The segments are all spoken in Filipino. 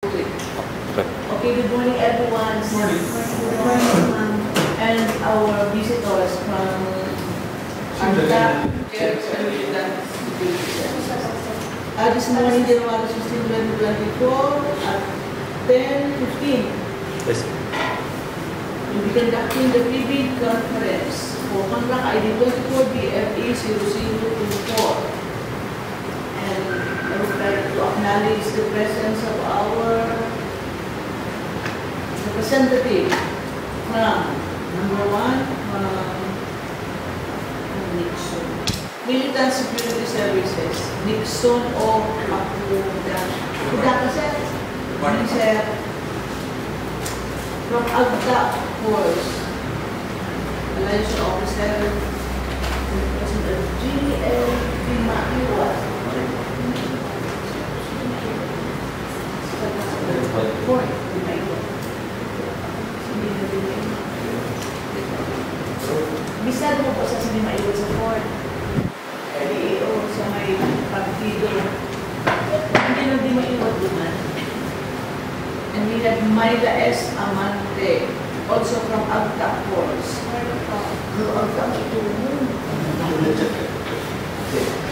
Okay, good morning everyone. Good morning, and our visitors from Anta Church and this morning, January 16, 2024 at 10:15. Yes. We'll be conducting the pre-bid conference for contract ID 24 BFE 0024. And I would like to acknowledge the presence of our representative from number 1, Nixon. Militant Security Services, Nixon o Pudaka, sir? Morning, sir. From AGTA Force, Alliance Officer, President G.L. Pimakiwa. Bisado mo po sa sinima iwan sa Ford. LEO sa may partido. Hindi na di maiwan duman. And we had Myla S. Amante, also from AGTA Force.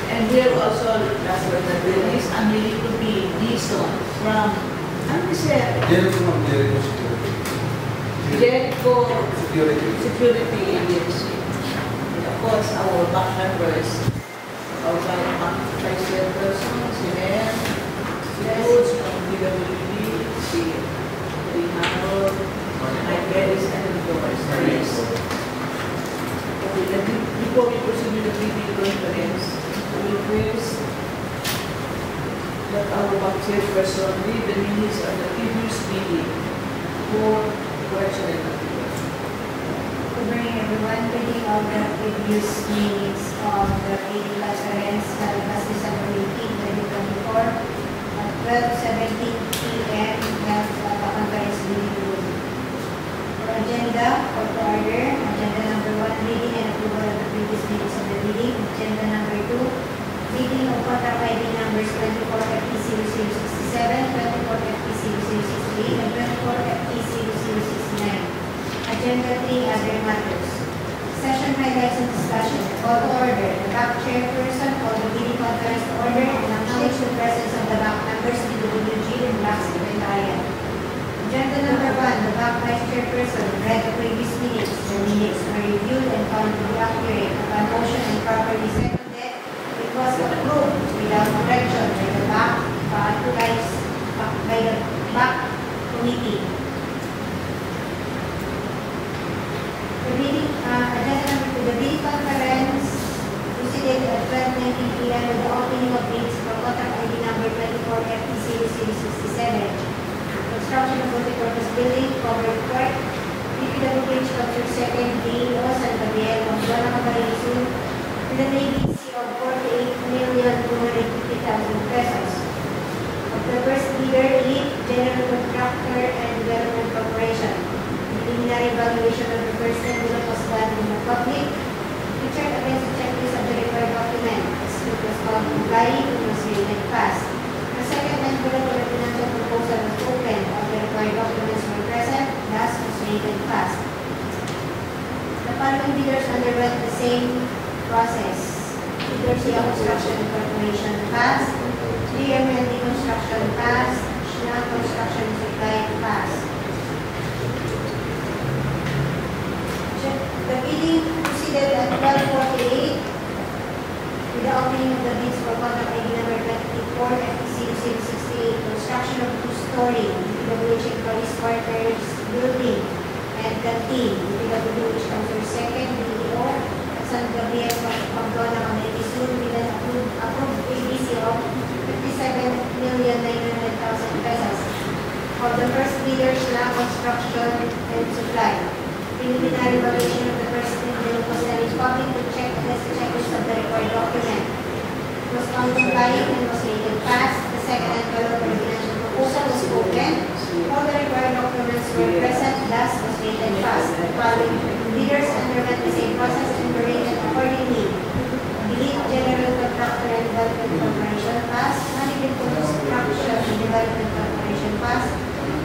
And we have also, last but not the least, Angelico B. Dison from, ano ba siya? Jericho Security Agency. And of course, our back members, our back vice chairperson, si Mayor, si Rhodes from BWB, si Rinaldo, Mike Ellis, and of course, Paris. Before we proceed with the pre-bid conference, we will first let our back chairperson read the minutes of the previous meeting for question and answer. Good morning, everyone. Reading of the previous meetings of the meeting conference held last December 18, 2024 at 12:17 p.m. held at the conference meeting room. For agenda, call to order. Agenda number 1, reading and approval of the previous meetings of the meeting. Agenda number 2, reading of contract ID numbers 24FT0067, 24FT0068, and 24FT0069. Agenda 3, other matters. Session highlights and discussion. Call to order. The back chairperson called the meeting conference to order and acknowledge the presence of the back members BWG and Black Secretariat. Agenda number 1, the back vice chairperson read the previous meetings. The minutes were reviewed and found to be accurate. Upon motion and properly seconded, it was approved without correction by the back, authorized by the back committee. Agenda number 2, the meeting conference proceeded at 12:19 p.m. with the opening of bids for contract ID number 24FT0067. Construction of multi-purpose building, covered court, DPWH Culture Second, DEO, San Gabriel, Pamplona, Camarines, with an ABC of 48,250,000 pesos. Of the first bidder, Elite General Contractor and Development Corporation. Preliminary evaluation of the first envelope was done in the public. We checked against the checklist of the required documents. It was found complying and was rated pass. The second envelope of the financial proposal was open. All the required documents were present, thus was rated pass. The following bidders underwent the same process. Garcia Construction Corporation pass, GMLD Construction pass, Schna Construction Supply pass. The bidding proceeded at 12:48 with the opening of the bids for contract ID number 24FT0068, construction of 2-story DPWH Police Quarters building and canteen, DPWH Council Second, DEO, at San Gabriel, Pamplona, Camarines Sur, with an approved ABC of 57,900,000 pesos. Of the first bidder, Schna Construction and Supply. Preliminary evaluation of the first envelope was done in public to check against the checklist of the required document. It was found complying and was rated pass. The second envelope of the financial proposal was open. All the required documents were present, thus was rated pass. The following bidders underwent the same process and were rated accordingly. Elite General Contractor and Development Corporation pass. Management Construction and Development Corporation Pass.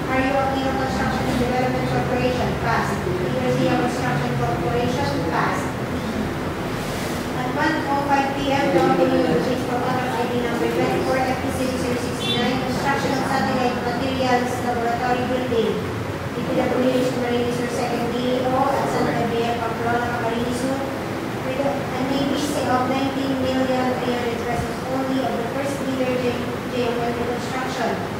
Mario Aquino Construction and Development Corporation. Pass. Garcia Construction Corporation. Pass. At 1:05 p.m., the opening of the for contract ID number 24 FPC069, construction of satellite materials laboratory building. DPWH Camarines Sur 2nd DEO at Santa Bea, Pamplona, Camarines Sur, with an ABC of 19,300,000 pesos only of the first bidder, JML Construction.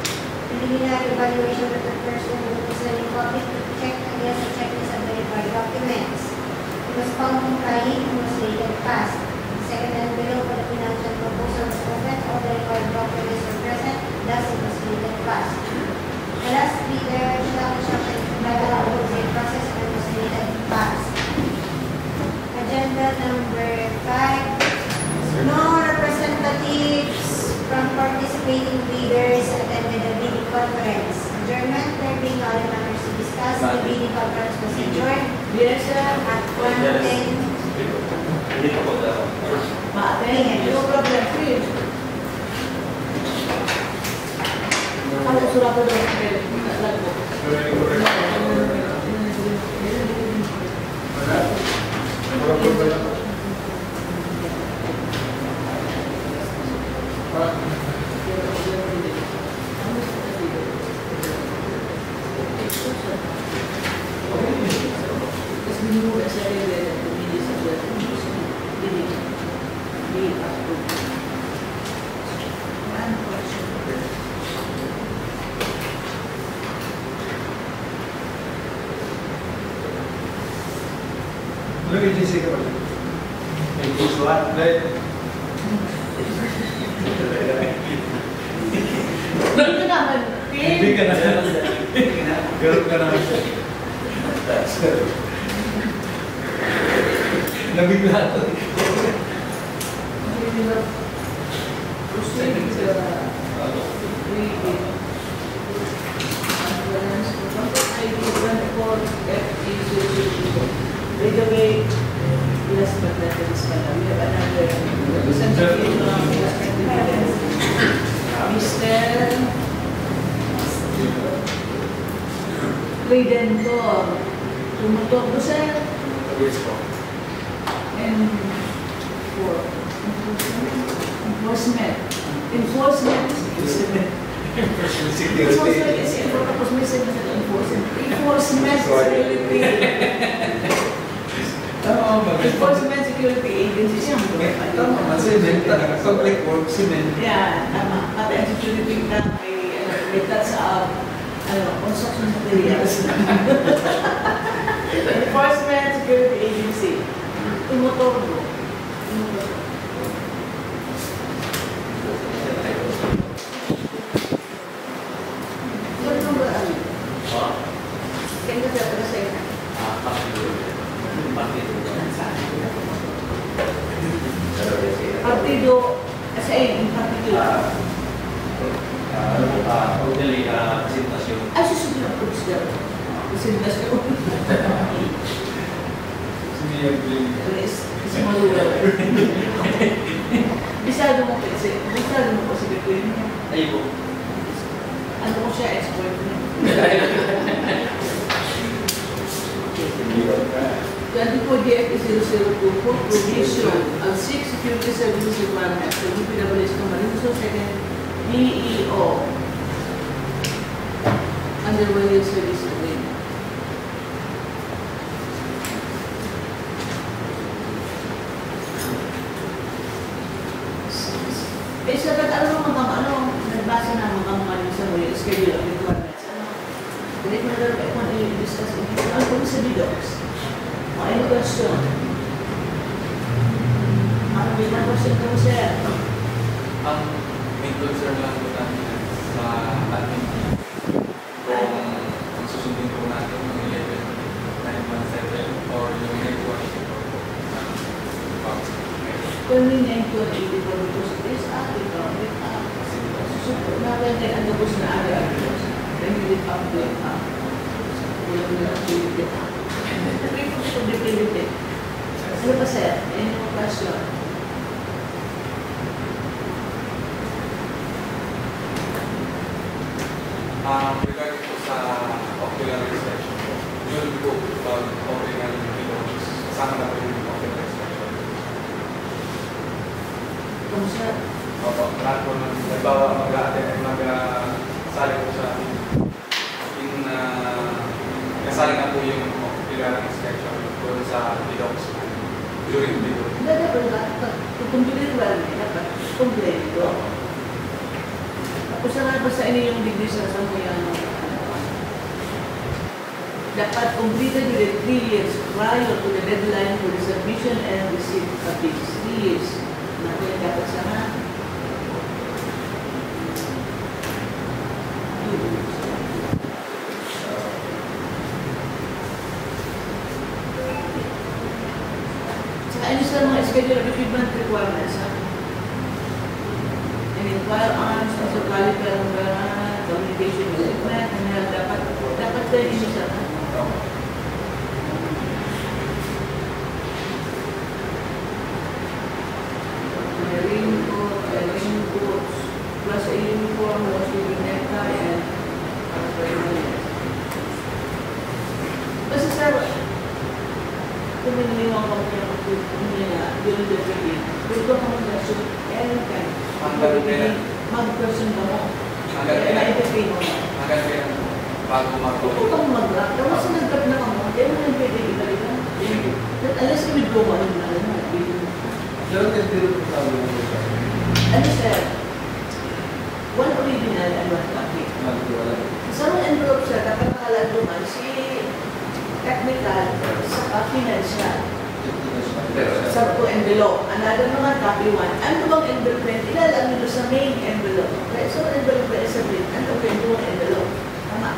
Preliminary evaluation of the person who was selling public to check against the checklist of verified documents. It was found complying and was later passed. The second and below for the financial proposal was open, all the required documents were present, thus it was later passed. The last bidder, Shell Construction, complied with the same process and was later passed. Agenda number 5. No representatives from participating bidders attended the bidding conference. Adjournment, there being other matters to discuss. The bidding conference was adjourned. Yes, sir. At 1:10. No problem, please. Ako surat ko doon. Look at this again. And this one, right? Dito naman, Hindi ka na. Girl ka na. Nabigla ako. By the way, last but not least, we have another representative from Mr. Redentor. Tumutok po, sir. Yes po. And for enforcement. Enforcement is Security. Enforcement security. Enforcement security agencies yung Tama, cement. Public work, cement. yeah, tama. Pati ang security na may touch sa construction materials. Enforcement security agency. Tumotor mo. Partido, sa yung partido. Presentasyon. Ay, susunod po siya. Presentasyon. Kasi maluwa. Bisado mo kasi. Bisado mo kasi gagawin niya. Ay po. Ano ko siya, export niya. 24 DFE 0024, provision of 6 security services requirements for DPWH Camarines Sur 2nd DEO under one-year service agreement. Eh, sabat, nagbasa na mga sa mga schedule of requirements. Hindi ko na kung i-discuss ito. Ano kung sa BDOCS? Any question? Ano may question ko, sir? Ang may concern lang po natin sa ating team kung susundin po natin yung 11,917 or yung network Kung hindi ko na i-deploy ito sa this ito susupot natin ang tapos na ari-aros. Then you live up to it up. Walang na activity up. Ano pa, sir? Any more question? sa ocular inspection po. Yun po, pag okay nga yung video, kasama na po yung ocular inspection. Kung siya, Opo, lahat po ng, halimbawa, mag-sali po sa atin. Yung kasali na po yung ocular inspection doon sa videos during video. dapat ba? Kumpleto ba? Dapat kumpleto. Tapos na ba sa inyo yung degree sa samuyan? Dapat completed within 3 years prior to the deadline for the submission and receipt of these 3 years. Natin dapat sana. Saka ano sa mga schedule of equipment requirements, ha? And in firearms, also caliber, communication equipment, and dapat kayo ini sa raincoats, plus a uniform, was with necktie, and basta sir, kung miniliwang ko niya, yun the training, kung ko kami na suit, anytime, mag-person ka mo, na-entertain mo. Hanggang kaya bago Kung kang mag-rock, tapos nag-drop na ka mo, kaya mo nang pwede ibalik na. Alas kami gawa ng alam mo, Pero testiro po sa amin ng isa. ano sir, one original and one copy. Nagtiwala. Sa mga envelope sir, dapat nakaladuman si technical sa financial. Sa po envelope, another mga copy one. Ano bang envelope na ilalang nyo sa main envelope? Kaya sa envelope na isa rin, ano ba yung envelope? Tama.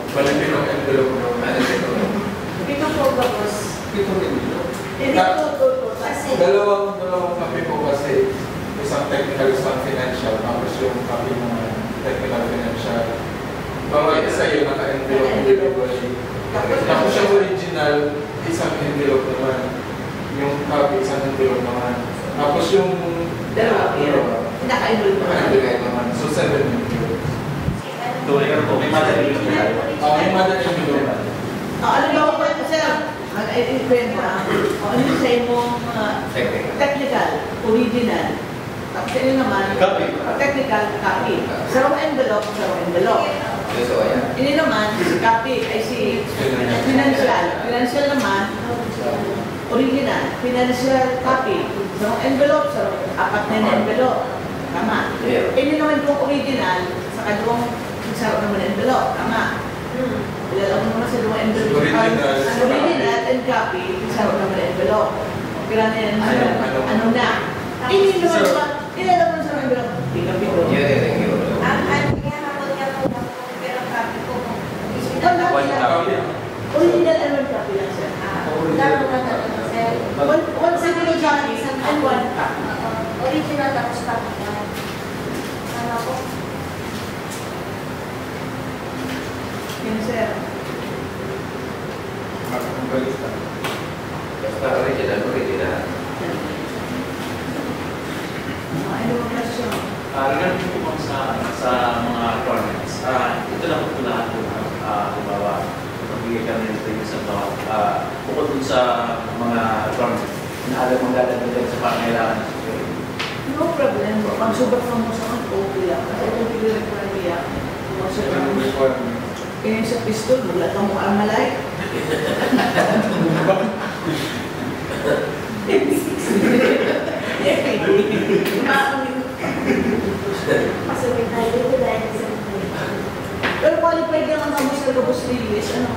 Balipin ang envelope ng manager. Ito po ba boss? Pitong envelope. Hindi po. Kasi, Dalawang copy po kasi isang technical, isang financial, tapos yung copy ng technical financial. Bawat isa yun naka-envelope individually. Tapos yung original, isang envelope naman. Yung copy, isang envelope naman. Tapos yung Dalawa. Naka-envelope naman. naka-envelope naman. So 7 envelope. May mother Yung mother envelope. Alam mo ba, sir, mag-i-friend na, ano yung sa'yo mong technical, original, tapos yun naman, Copy. technical, copy. Sa envelope, Ini naman, si copy, ay si financial. Financial naman, original. Financial copy. Sa envelope, sa apat na envelope. Tama. Ini naman yung original, sa kadong sa naman envelope. Tama. Ilalagay mo naman sa dalawang envelope. Ang original and copy, sa naman envelope. Kaya na yan, ano na. Ini naman ba, ilalagay mo sa envelope. Pika-piko. Original and one copy lang sir. One single copy and one copy. original tapos copy na. Tama po. Yan sir. Makakabalik. Basta original. Ano ang question? Regarding po sa mga requirements, ito lang po lahat po, halimbawa, magbigay kami ng training sa bawat, bukod dun sa mga requirements, inaalam ang dadagdagan sa pangailangan ng security. No problem. Pag sobrang mo sa akin, okay lang. Kasi kung pinag-require niya, kung sobrang eh sa pistol, wala kang mong armalay. Pasawin tayo dito dahil sa Pero qualified naman kami sa Lobos Release, ano?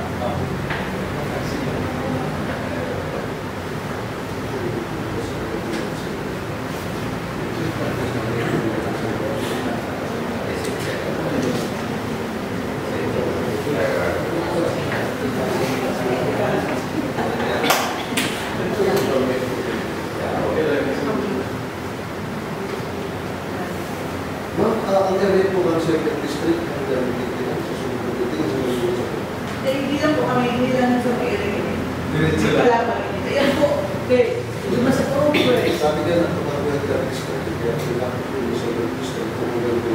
Ang internet po ng Circuit District, ang internet sa sumunod dito, Eh, hindi lang po kami, hindi lang sa may area. Diretso Hindi lang. pala pa rin. Ayan po, okay. Luma sa progress. Sabi niya na tumawag ng district, kaya kailangan po yung Circuit District kung gano'n po.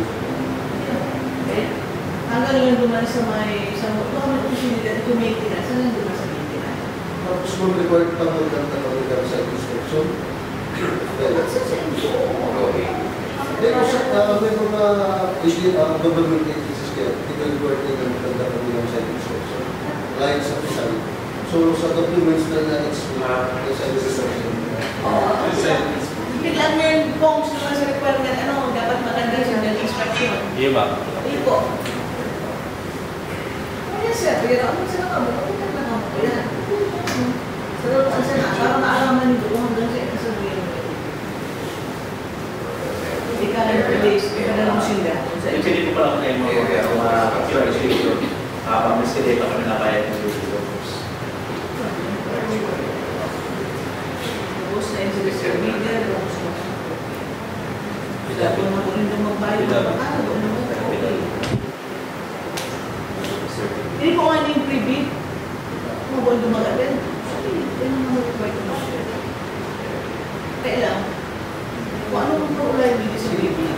lang duman sa may, sa mga oportunidad to maintenance, saan lang duman sa maintenance? Tapos kung required pa mo ng talagang sa instruction. Sa inyo. Then, may mga government agencies kaya, hindi ko required na maganda kami ng sa instruction. Like sa Pisay. So, sa documents na na-explain, sa instruction. Biglang mo yung forms naman sa requirement, ano, dapat maganda siya ng inspection. Iya ba? Hindi po. Kaya sir, pero ano sa mga mo? Ano na mo? Yan. So, ang sana, para maalaman nito kung hanggang sa ikasabihin mo. Hindi ka na release, hindi ka na lang sila. Yung pinili ko lang kayo mga pag-registration. Pag-miskilate ako na bayad ng documents. Tapos na yung social media, tapos na. Dapat na po rin na magbayad. Ano ba naman? Okay. Hindi po nga yung preview. Kung ba dumagalan? Yan ang mga required na siya. Kaya lang, kung ano ang problema dito sa preview?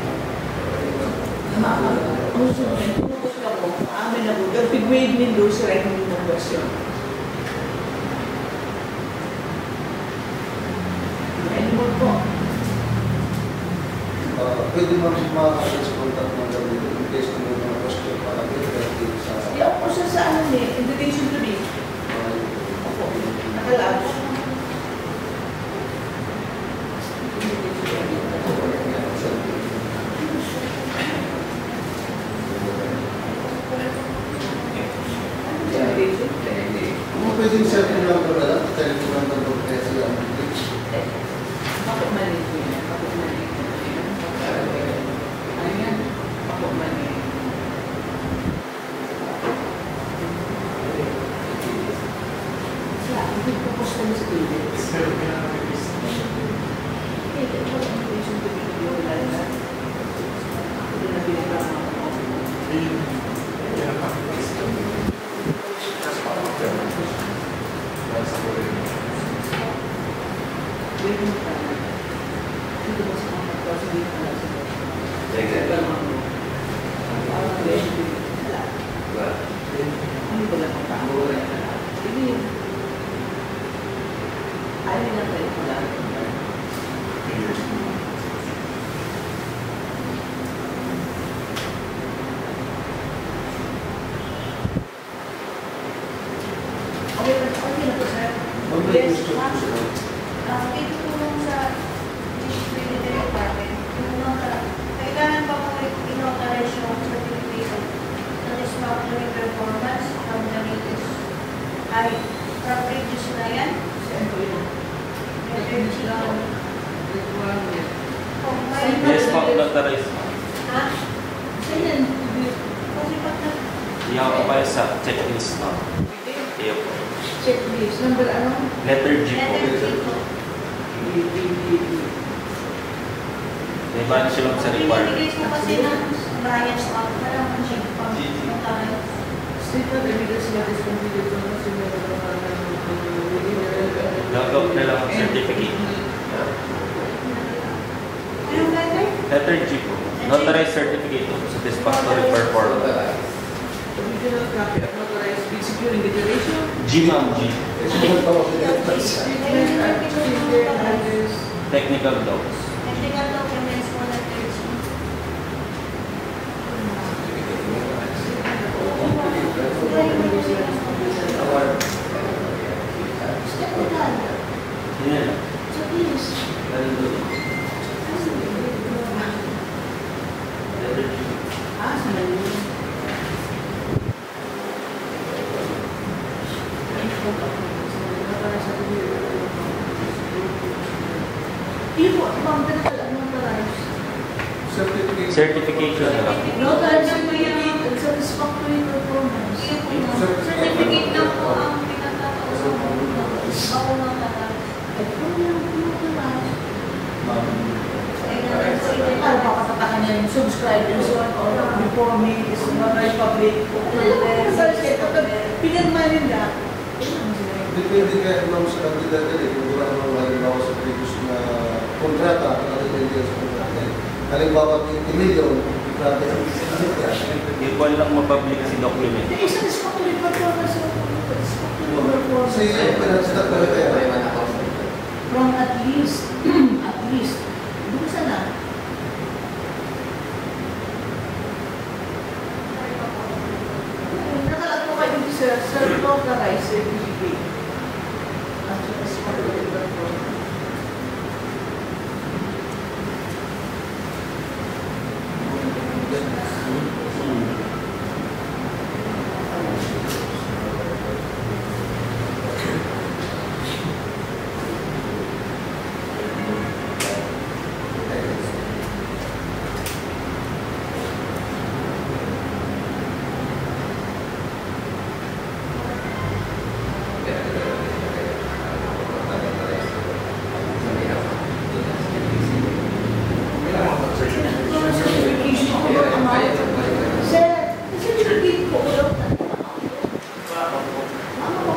Ang sunod, tinukos ka po, amin na po, pig-grade nindo sa revenue ng version. Any more po? Pwede ma-arrange contact ng ganito in case na may mga question pa kami relative sa... Hindi ako po sa ano eh, invitation to be. Ako, nakalabs. Kung pwedeng cellphone number na lang, telephone number ko kaya sila ang Bakit mali po yan? Bakit mali? Ayan, bakit mali? Sila, hindi ko po sa students. Hindi ko po invitation to be yung lala. Ako din na pinagkama ko. Pwede mo ka na. Dito mo sa mga kasi dito na sa parang pwede. Wala. Ano ba lang ang tao? Hindi. Ayaw na tayo pala. Okay na po, sir. Yes, Ito tulong sa Disability Department. Kailangan pa mo in-authorize yung certification satisfactory performance from the latest. Ay, from previous na yan. Yes, pag-notarize. Ha? Saan Kasi pag Iyan ko kayo sa checklist na. Iya po. checklist. Number ano? Letter G po. May ba na silang sa requirement? Binibigay mo kasi ng Brian's Club. Parang ang check pa. Statement evidence na is completed on the Gagawin na lang ang certificate. Anong letter? Letter G po. Notarized certificate of satisfactory performance. original copy of notarized bid securing declaration. G ma'am, G. Technical docs. Technical documents for the third. Yan. So please. Letter G. Saan yun? Hindi po, ibang pinakal ang notarized. Certification na lang. Notarized certificate and satisfactory performance. Certificate lang po ang pinagkakausap mo. Ako lang talaga. Ay, kung yung notarized. Ay, Baka tatakan niya yung subscribe and so on or before me is notarized public. Pinirma nila. Depende kaya naman sa kandidato eh, kung wala naman halimbawa sa previous na kontrata, ang depende sa kontrata. Halimbawa, 20 million, grabe ang walang mapublic kasi document. Yung isang satisfactory performance of satisfactory performance. So yung pinag-start talaga kayo. From at least, doon sana. Nakalat ko kayo dito sa authorized certificate. At satisfactory performance.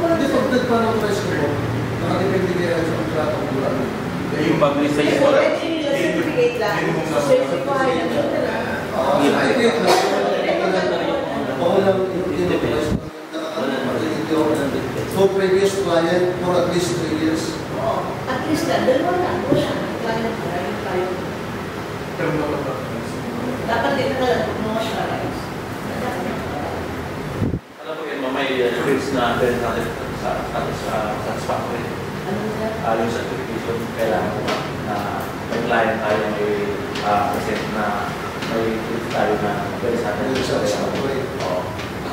Hindi, pag nagpa-authorize ko po, nakadepende kaya sa kontrata ko lang. Yung public sa iyo. Certificate lang. Certified na ito na. Certificate lang. Ako lang yung in-authorize ko. So, previous client for at least 3 years. At least na, dalawa lang. Wala. Client pa rin tayo. Pero dapat Dapat din na mga sharights. Alam mo yun, may rules na pwede natin sa satisfactory. Ano na? Yung certification, kailangan mo na may client tayo may present na may proof tayo na pwede sa atin. Oo.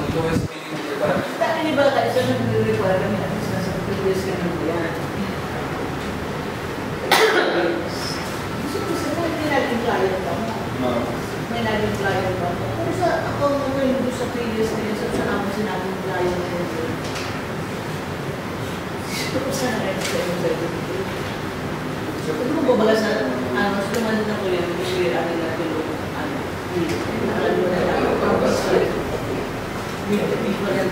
ang lowest minimum requirement. Dahil ba tayo sa nag-require kami at least nasa previous ka nang yan. Gusto ko sa may naging client ka mo. May naging client ka mo. Kung sa ako mo yung doon sa previous na yun, sa naman sinabing client na yun. Gusto ko sana rin sa yung certificate. Kung mo babagas na, sumalit na ko yan, kasi amin natin yung nakalalo na lang. Different clients.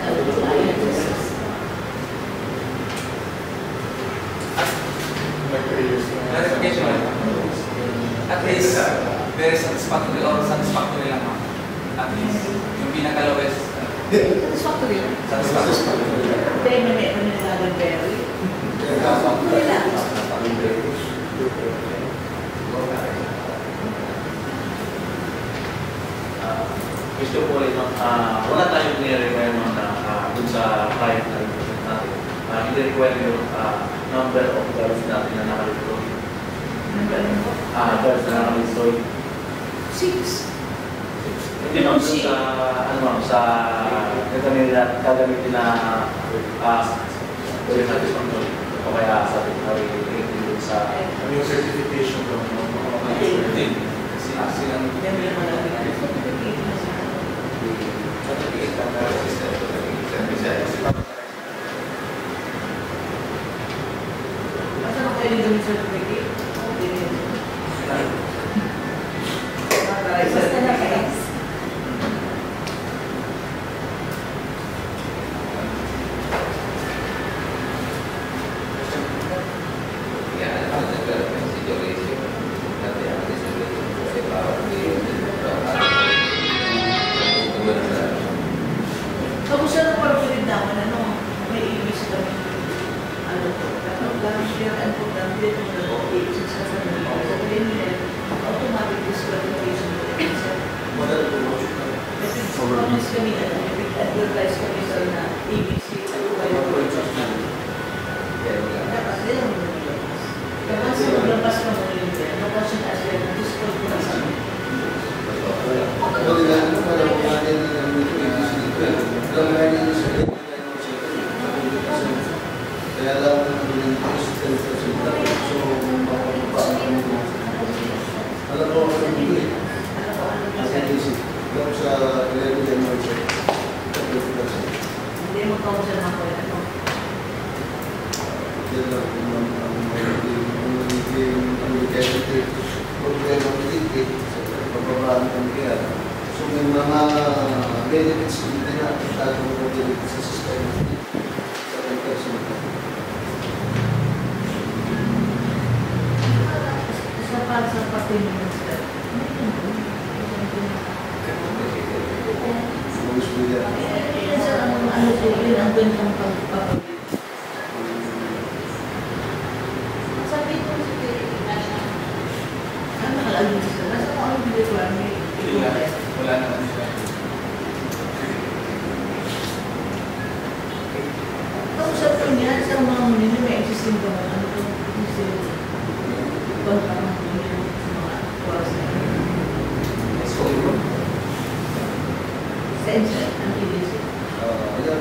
Clarification. At least, very satisfactory or satisfactory lang ma'am. At least, yung pinaka-lowest. Satisfactory lang. Satisfactory. Hindi, may nagagawin very. Satisfactory lang. Gusto ko rin, wala tayong nire-requirement na dun sa client na represent natin. Hindi require yung number of girls natin na nakalito. Girls na nakalito. 6. Hindi naman dun sa, sa gagamitin na satisfactory. O kaya satisfactory dun sa Yung certification ko, Silang Yan yung mga certificate na siya. Basta na kayo yung certificate? Okay. Basta na kayo. Tapos siya na parang pinindaman, may ibig kami, share and program dito na agents sa kanila. So, then, automatic disqualification ko rin sa promise kami na advertise kami sa na ABC at kayo po dapat nila mo nilabas. Kapag sa maglabas ka mo nilabas, napasyon as well, disqual ko na sa amin. Kaya lang yung assistant sa sentral. So, alam ko ako ng hindi. Kasi isip. Lang sa level yan mo siya. Hindi mo counsel ako yan. Yan lang kung ang magiging problema ng ticket sa pagbabaan ng kaya. So, may mga benefits dito na tatong mga benefits sa system sa person. Sa pati mo superior. Yan sa ano po, yun ang ganitong pagpapagod. Sabi ko security na siya. Ano nakalagay siya? Nasa kung ano requirement? Wala naman siya. Kausap ko niya sa mga nila may existing ba ano to? Kasi pagkakang nila sa mga oras na yun. So, Sense, ang PDC. Ayan,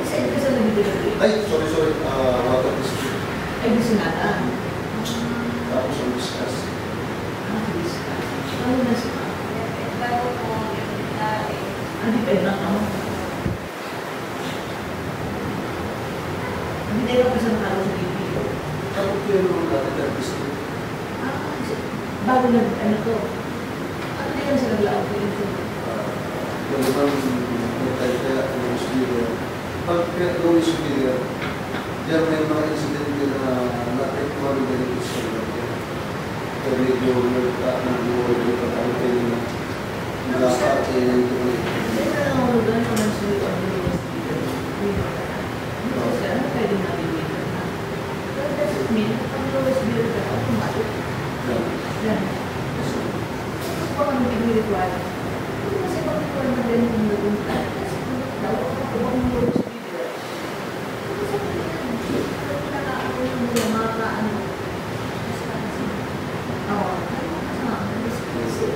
Sense ka sa nabibigay. ay, sorry, water district. Ay, gusto nata. Tapos ang discuss. Ano na siya? Hindi pa yun ako. Hindi na pa sa nakalo sa BPO. Tapos yun ang water district. Bago na, ano to? Ano na yan sa naglaog ko yun? Yung naman, kaya ang superior. Pag kaya ang superior, diyan may mga incident din na na-effectual benefits sa mga. Kaya medyo nagbuhay yung pagkakita yung nakakakita yung tuloy. Hindi na lang ako doon naman sa kasi ano pwede natin dito na? But doesn't mean, ang lowest bidder ka, automatic. Yan. Tapos pa kami nag-require. Hindi kasi pag-require na rin kung nag-unta. Kasi kung daw, ako bang lowest bidder? Kasi sa mga nakakaano yung mga kaano. Oo. Kasi,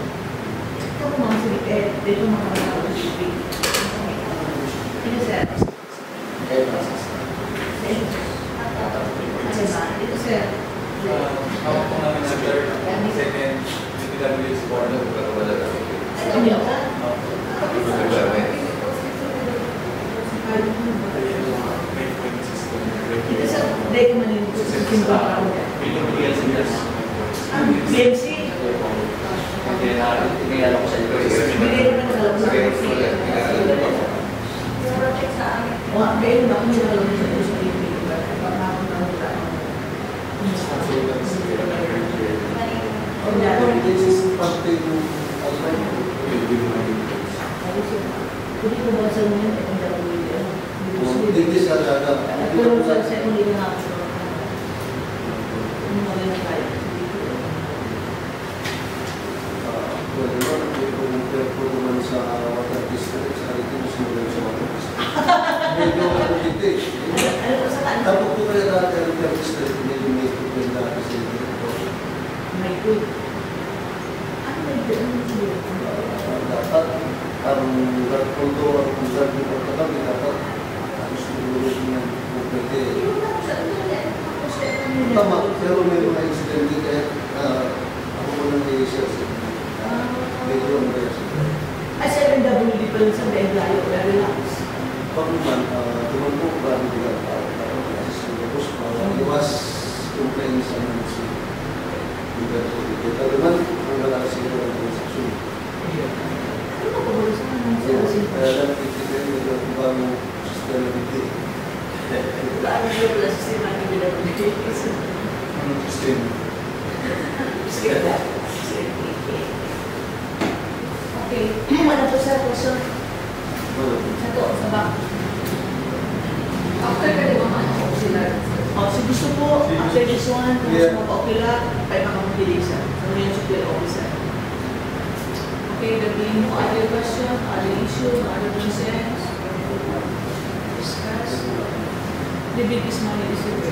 ito ko mga sige, dito mga mga sige. Ito sir. Ano ba? Ito sir. hawak po namin sa third, second, DPWH board. Ano niyo ka? Ito sa dahil man yung simbahan. Ang BMC. Bigay naman ng alam sa BMC. Wala, dahil ba kung alam sa BMC? Pagkakon na wala. This is parte ng Hindi ko ba sa mga yung dalawa hindi sa dada. pero sa second year na ako. Ano mga yung kaya? Pwede naman, kung naman sa water district, sa aritin, sinulan sa water district. Medyo ano dito eh. Ano ko sa kanila? Tapos po kaya dati ang water district, medyo may tutuin dati sa ito. May good. Ano may good? Ano may good? Dapat, ang kondo ang konsert ng pagkakami, dapat tapos nilulog niya kung pwede. Tama, pero may mga incident din kaya ako po nang i-research. Medyo ang kaya siya. Ay, 7WD pa rin sa dahil layo, pero relax. Pag naman, tuman po ba ang bilang tao? Tapos, iwas complaints sa mga siya. Pero naman, ang wala siya ng transaction. Ano ko ba sa mga Kaya lang, itigay nila kung ba ang sustainability. Paano nyo pala sa sistema ng BWD? Anong system? Okay. Ano po sa question? Sa to, sa back. After ka di ba ano sila? So gusto po, after this one, kung gusto mo pa-okila, tayo makamagpilisa. Ano yung supply officer? Okay, naging mo other question, other issue, other concerns, discuss. The biggest money is your